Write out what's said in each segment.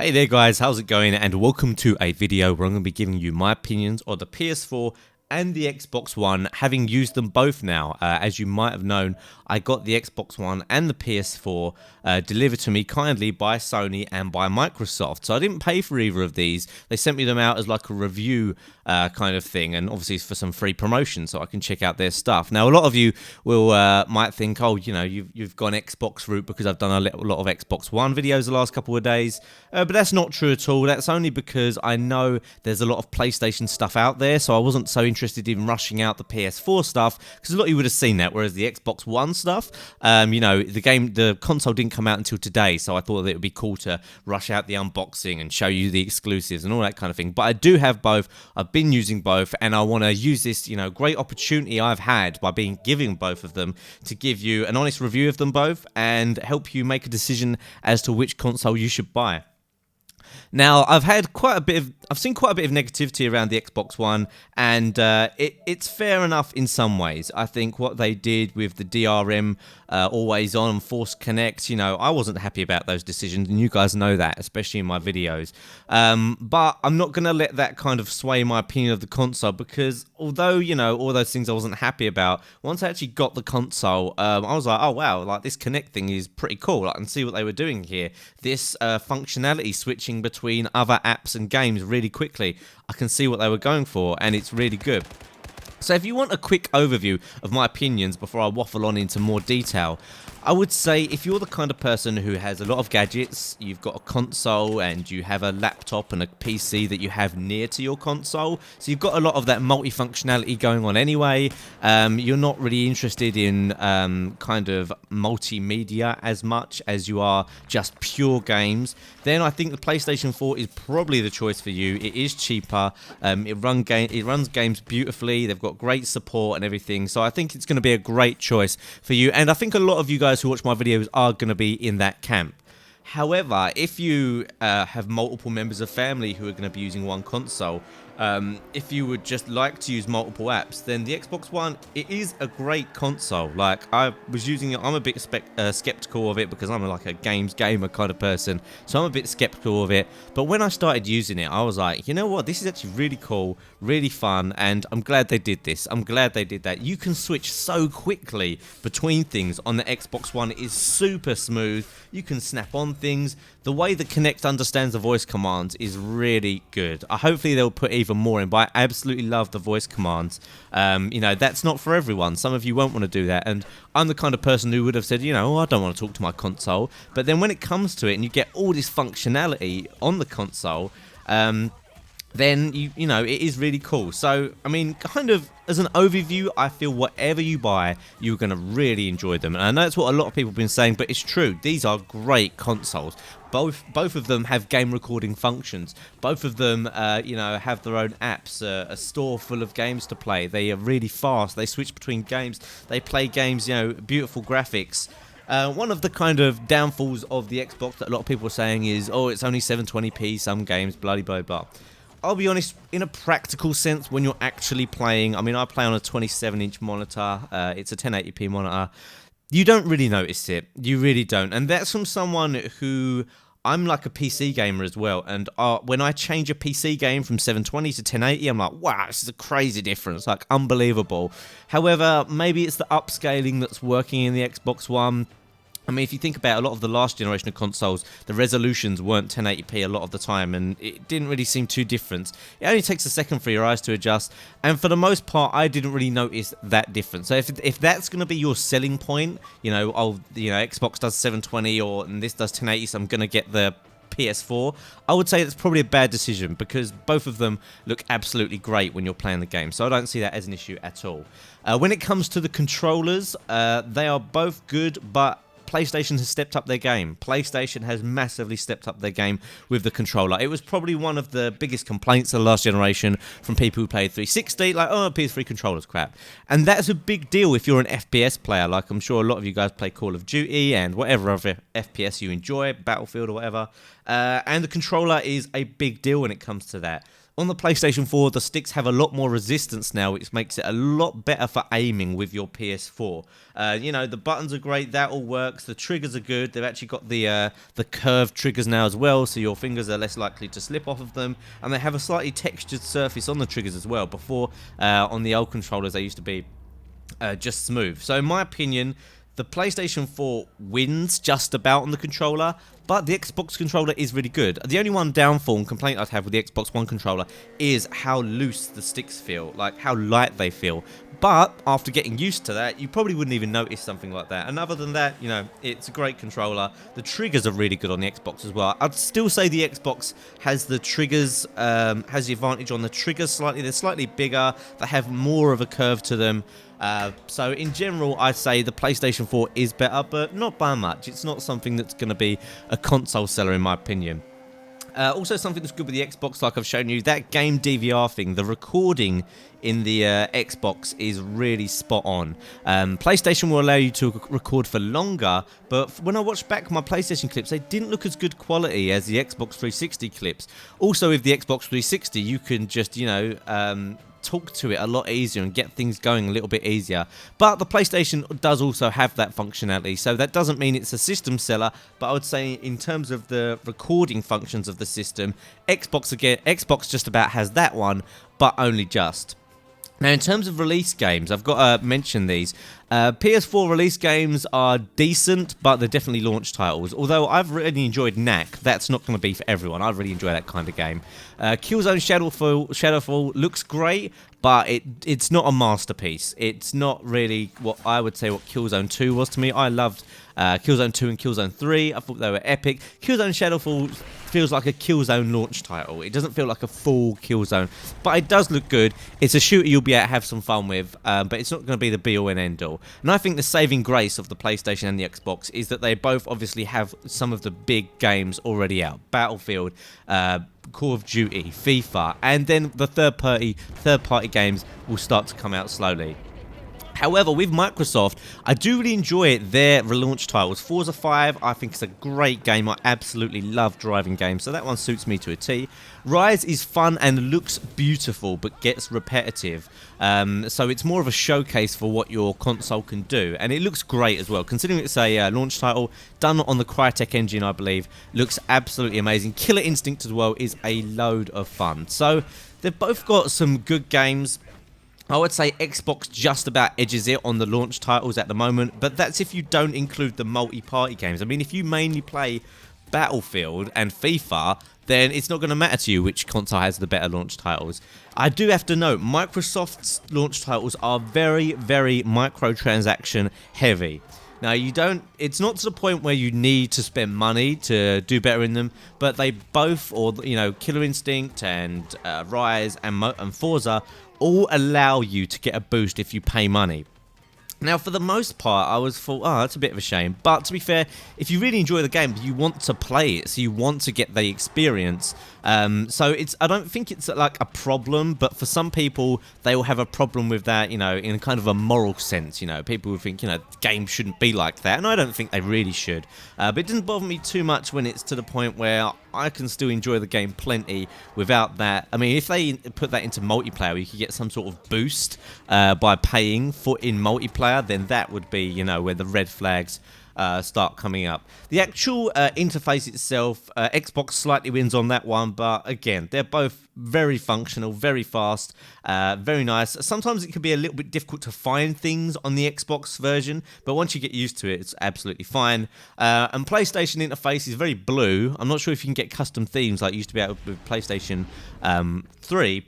Hey there guys, how's it going? And welcome to a video where I'm going to be giving you my opinions on the PS4 and the Xbox One, having used them both now. As you might have known, I got the Xbox One and the PS4 delivered to me kindly by Sony and by Microsoft. So I didn't pay for either of these. They sent me them out as like a review kind of thing, and obviously it's for some free promotion so I can check out their stuff. Now a lot of you will might think, oh, you know, you've gone Xbox route because I've done a lot of Xbox One videos the last couple of days, but that's not true at all. That's only because I know there's a lot of PlayStation stuff out there, so I wasn't so interested in rushing out the PS4 stuff, because a lot of you would have seen that, whereas the Xbox One stuff, you know, the console didn't come out until today, so I thought that it would be cool to rush out the unboxing and show you the exclusives and all that kind of thing. But I do have both. I've been using both, and I want to use this, you know, great opportunity I've had by being given both of them to give you an honest review of them both and help you make a decision as to which console you should buy. Now, I've seen quite a bit of negativity around the Xbox One, and it's fair enough in some ways. I think what they did with the DRM always on and forced connect, you know, I wasn't happy about those decisions, and you guys know that, especially in my videos. But I'm not going to let that kind of sway my opinion of the console, because although, you know, all those things I wasn't happy about, once I actually got the console, I was like, oh wow, like this Connect thing is pretty cool. I can see what they were doing here. This functionality switching between other apps and games really quickly, I can see what they were going for, and it's really good. So if you want a quick overview of my opinions before I waffle on into more detail, I would say if you're the kind of person who has a lot of gadgets, you've got a console and you have a laptop and a PC that you have near to your console, so you've got a lot of that multi-functionality going on anyway, you're not really interested in kind of multimedia as much as you are just pure games, then I think the PlayStation 4 is probably the choice for you. It is cheaper, it runs games beautifully, they've got great support and everything, so I think it's going to be a great choice for you, and I think a lot of you guys who watch my videos are going to be in that camp. However, if you have multiple members of family who are going to be using one console, if you would just like to use multiple apps, then the Xbox One, it is a great console. Like, I was using it, I'm a bit skeptical of it because I'm like a gamer kind of person, so I'm a bit skeptical of it. But when I started using it, I was like, you know what, this is actually really cool, really fun, and I'm glad they did this. I'm glad they did that. You can switch so quickly between things on the Xbox One. It is super smooth. You can snap on things. The way the Kinect understands the voice commands is really good. Hopefully they'll put even more in, but I absolutely love the voice commands. You know, that's not for everyone. Some of you won't want to do that, and I'm the kind of person who would have said, you know, oh, I don't want to talk to my console. But then when it comes to it and you get all this functionality on the console, then you know, it is really cool. So I mean, kind of as an overview, I feel whatever you buy, you're going to really enjoy them, and I know that's what a lot of people have been saying, but it's true. These are great consoles. Both of them have game recording functions. Both of them, you know, have their own apps, a store full of games to play. They are really fast. They switch between games. They play games, you know, beautiful graphics. One of the kind of downfalls of the Xbox that a lot of people are saying is, oh, it's only 720p, some games, blah, blah, blah. I'll be honest, in a practical sense, when you're actually playing, I mean, I play on a 27-inch monitor, it's a 1080p monitor, you don't really notice it. You really don't. And that's from someone who, I'm like a PC gamer as well, and when I change a PC game from 720 to 1080, I'm like, wow, this is a crazy difference, like unbelievable. However, maybe it's the upscaling that's working in the Xbox One. I mean, if you think about a lot of the last generation of consoles, the resolutions weren't 1080p a lot of the time, and it didn't really seem too different. It only takes a second for your eyes to adjust, and for the most part, I didn't really notice that difference. So if that's going to be your selling point, you know, oh, you know, Xbox does 720 and this does 1080, so I'm going to get the PS4, I would say that's probably a bad decision, because both of them look absolutely great when you're playing the game, so I don't see that as an issue at all. When it comes to the controllers, they are both good, but PlayStation has stepped up their game. PlayStation has massively stepped up their game with the controller. It was probably one of the biggest complaints of the last generation from people who played 360, like, oh, PS3 controller's crap. And that's a big deal if you're an FPS player, like I'm sure a lot of you guys play Call of Duty and whatever other FPS you enjoy, Battlefield or whatever. And the controller is a big deal when it comes to that. On the PlayStation 4, the sticks have a lot more resistance now, which makes it a lot better for aiming with your PS4. You know, the buttons are great, that all works. The triggers are good. They've actually got the curved triggers now as well, so your fingers are less likely to slip off of them. And they have a slightly textured surface on the triggers as well. Before, on the old controllers, they used to be just smooth. So in my opinion, the PlayStation 4 wins just about on the controller, but the Xbox controller is really good. The only one downfall and complaint I'd have with the Xbox One controller is how loose the sticks feel, like how light they feel. But after getting used to that, you probably wouldn't even notice something like that. And other than that, you know, it's a great controller. The triggers are really good on the Xbox as well. I'd still say the Xbox has the triggers, has the advantage on the triggers slightly. They're slightly bigger. They have more of a curve to them. So in general, I'd say the PlayStation 4 is better, but not by much. It's not something that's going to be a console seller in my opinion. Also something that's good with the Xbox, like I've shown you, that game DVR thing, the recording in the Xbox is really spot on. PlayStation will allow you to record for longer, but when I watched back my PlayStation clips, they didn't look as good quality as the Xbox 360 clips. Also with the Xbox 360, you can just, you know, talk to it a lot easier and get things going a little bit easier. But the PlayStation does also have that functionality, so that doesn't mean it's a system seller, but I would say in terms of the recording functions of the system, Xbox just about has that one, but only just. Now, in terms of release games, I've got to mention these. PS4 release games are decent, but they're definitely launch titles. Although I've really enjoyed Knack, that's not going to be for everyone. I really enjoy that kind of game. Killzone Shadowfall looks great, but it's not a masterpiece. It's not really what I would say what Killzone 2 was to me. I loved Killzone 2 and Killzone 3. I thought they were epic. Killzone Shadowfall feels like a Killzone launch title. It doesn't feel like a full Killzone, but it does look good. It's a shooter you'll be able to have some fun with, but it's not going to be the be-all and end-all. And I think the saving grace of the PlayStation and the Xbox is that they both obviously have some of the big games already out. Battlefield, Call of Duty, FIFA, and then the third-party games will start to come out slowly. However, with Microsoft, I do really enjoy their relaunch titles. Forza 5, I think it's a great game. I absolutely love driving games, so that one suits me to a T. Rise is fun and looks beautiful, but gets repetitive. So it's more of a showcase for what your console can do, and it looks great as well. Considering it's a launch title, done on the Crytek engine, I believe, looks absolutely amazing. Killer Instinct as well is a load of fun. So they've both got some good games. I would say Xbox just about edges it on the launch titles at the moment, but that's if you don't include the multi-party games. I mean, if you mainly play Battlefield and FIFA, then it's not going to matter to you which console has the better launch titles. I do have to note, Microsoft's launch titles are very, very microtransaction heavy. Now, it's not to the point where you need to spend money to do better in them, but they both, or, you know, Killer Instinct and Rise and Forza all allow you to get a boost if you pay money. Now, for the most part, I thought, oh, that's a bit of a shame. But to be fair, if you really enjoy the game, you want to play it, so you want to get the experience. So I don't think it's like a problem, but for some people, they will have a problem with that, you know, in kind of a moral sense. You know, people would think, you know, games shouldn't be like that, and I don't think they really should. But it doesn't bother me too much when it's to the point where I can still enjoy the game plenty without that. I mean, if they put that into multiplayer, you could get some sort of boost by paying in multiplayer, then that would be, you know, where the red flags start coming up. The actual interface itself, Xbox slightly wins on that one, but again, they're both very functional, very fast, very nice. Sometimes it can be a little bit difficult to find things on the Xbox version, but once you get used to it, it's absolutely fine. And PlayStation interface is very blue. I'm not sure if you can get custom themes like you used to be able with PlayStation 3,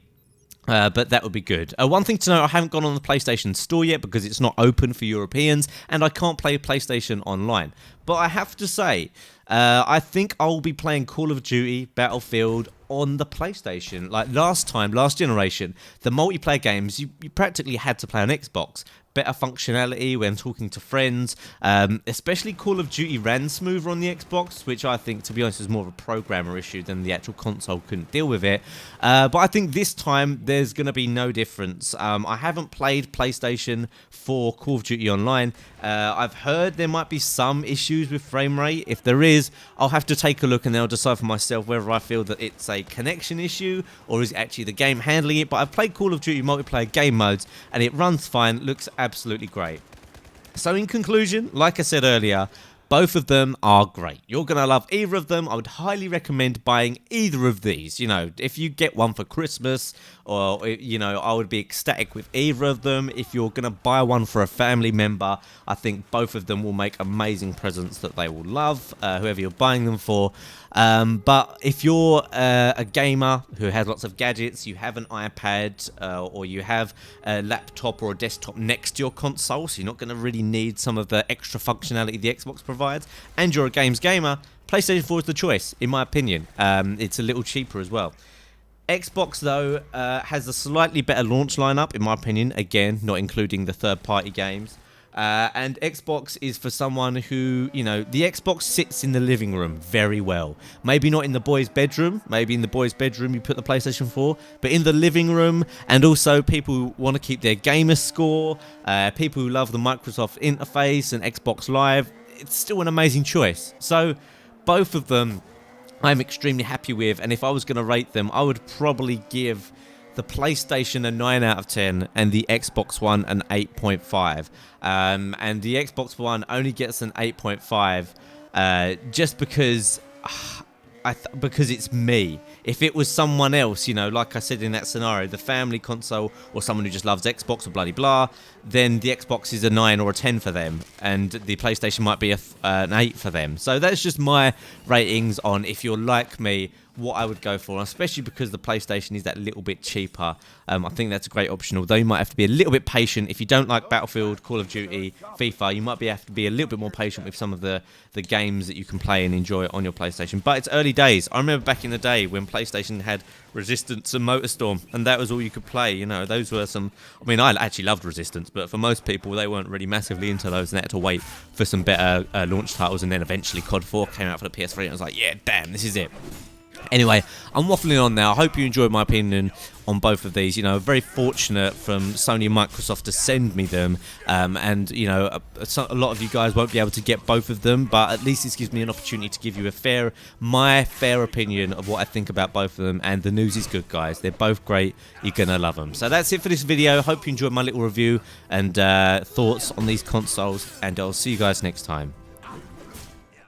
but that would be good. One thing to note, I haven't gone on the PlayStation Store yet because it's not open for Europeans, and I can't play PlayStation Online. But I have to say, I think I'll be playing Call of Duty, Battlefield on the PlayStation. Like last generation, the multiplayer games, you practically had to play on Xbox. better functionality when talking to friends. Especially Call of Duty ran smoother on the Xbox, which I think, to be honest, is more of a programmer issue than the actual console couldn't deal with it. But I think this time there's going to be no difference. I haven't played PlayStation 4 Call of Duty Online. I've heard there might be some issues with frame rate. If there is, I'll have to take a look and then I'll decide for myself whether I feel that it's a connection issue or is it actually the game handling it. But I've played Call of Duty multiplayer game modes and it runs fine, looks absolutely great. So in conclusion, like I said earlier, both of them are great. You're going to love either of them. I would highly recommend buying either of these. You know, if you get one for Christmas or, you know, I would be ecstatic with either of them. If you're going to buy one for a family member, I think both of them will make amazing presents that they will love, whoever you're buying them for. But if you're a gamer who has lots of gadgets, you have an iPad or you have a laptop or a desktop next to your console, so you're not going to really need some of the extra functionality the Xbox provides, and you're a games gamer, PlayStation 4 is the choice, in my opinion. It's a little cheaper as well. Xbox, though, has a slightly better launch lineup, in my opinion, again, not including the third-party games. And Xbox is for someone who, you know, the Xbox sits in the living room very well. Maybe not in the boys' bedroom. Maybe in the boys' bedroom you put the PlayStation 4. But in the living room, and also people who want to keep their gamer score, people who love the Microsoft interface and Xbox Live, it's still an amazing choice. So both of them I'm extremely happy with. And if I was going to rate them, I would probably give the PlayStation a 9 out of 10 and the Xbox One an 8.5. And the Xbox One only gets an 8.5 just because because it's me. If it was someone else, you know, like I said in that scenario, the family console or someone who just loves Xbox or bloody blah, then the Xbox is a 9 or a 10 for them, and the PlayStation might be an 8 for them. So that's just my ratings on, if you're like me, what I would go for, especially because the PlayStation is that little bit cheaper. I think that's a great option, although you might have to be a little bit patient. If you don't like Battlefield, Call of Duty, FIFA, you might have to be a little bit more patient with some of the games that you can play and enjoy on your PlayStation. But it's early days. I remember back in the day when PlayStation had Resistance and MotorStorm, and that was all you could play. You know, those were some... I mean, I actually loved Resistance, but for most people, they weren't really massively into those, and they had to wait for some better launch titles, and then eventually COD 4 came out for the PS3, and I was like, yeah, damn, this is it. Anyway, I'm waffling on now. I hope you enjoyed my opinion on both of these. You know, very fortunate from Sony and Microsoft to send me them. And, you know, a lot of you guys won't be able to get both of them, but at least this gives me an opportunity to give you my fair opinion of what I think about both of them. And the news is good, guys. They're both great. You're going to love them. So that's it for this video. Hope you enjoyed my little review and thoughts on these consoles. And I'll see you guys next time.